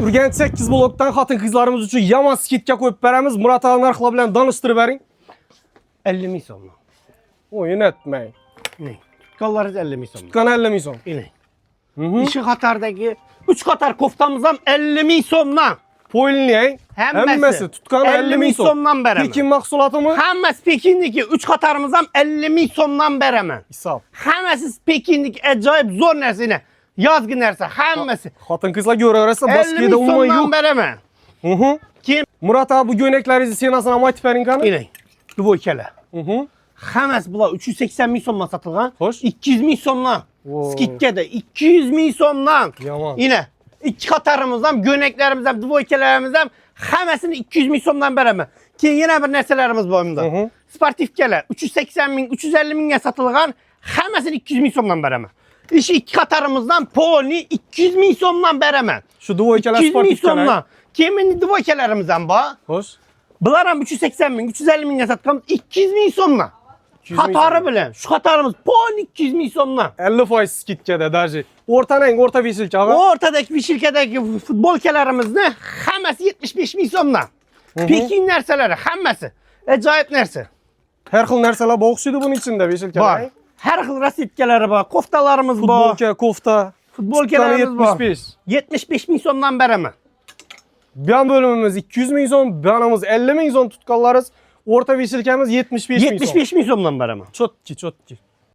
Urganch 8 blokdan xotin qizlarimiz uchun yaman skidga qo'yib beramiz. Murat aka narxlar bilan tanishtirib bering. 50 ming so'm. O'yin etmang. Ne? Tutkanlarız 50 ming so'm. Tutgan 50 ming so'm. Ne? İşi Katar'daki 3 Katar koftamız ham 50 ming so'mdan. Po'yilning hammasi tutgan 50 ming so'm. so'mdan beraman. Pekin mahsulatimi? Hammasi Pekindeki 3 Katarımız ham 50 ming so'mdan beraman. Hisob. Hammasi Pekindeki ajoyib zo'r narsani. Yozgi narsa hammasi. Xotin qizlar ko'raversa 50 Baskiyada ming umuman so'mdan yo'q. beraman. Kim? Murat aka bu göyneklaringizni senasini ham aytib bering qani? İney. Dvoykala. Hammasi bular 380 ming so'mdan sotilgan. Xo'sh. 200 ming so'mdan. Wow. Skidkada 200 ming so'mdan. Yaman. Yine 2 Katarımız ham, göyneklerimiz ham, dvoykalarimiz ham hammasini 200 ming so'mdan beraman. Keyin yana bir narsalarimiz bor bunda. Sportivkalar 380 ming, 350 mingga sotilgan, hammasini 200 ming so'mdan beraman. İşi 2 Katarımızdan poni 200 ming so'mdan beraman. Şu dvoykalar 200 ming sportivkalar. so'mdan. Keyin dvoykalarimiz ham bor. Xo'sh. Bular ham 380 ming, 350 mingga sotganmiz 200 ming so'mdan. 200 ming Katarı bilen. Şu Katarımız poni 200 ming so'mdan. 50% skidkada darji. O'rtanang, o'rta beshilcha aka. Ortadaki bir şirketteki futbolkalarımızda hammasi 75 ming so'mdan. Pekin narsaları hammasi. Ajoyib narsa. Har xil narsalar bor o'xshaydi buning ichida beshilcha. Bor. Her xil rasitkalari bor, koftalarimiz bor. Futbolka, kofta. Futbolkalarimiz bor. 75. 75 ming so'mdan beraman. Bir bölümümüz 200 ming so'm, bir 50 ming so'm tutganlarız. O'rta beshilkamiz 75 ming so'm. 75 ming so'mdan beraman. Çotki.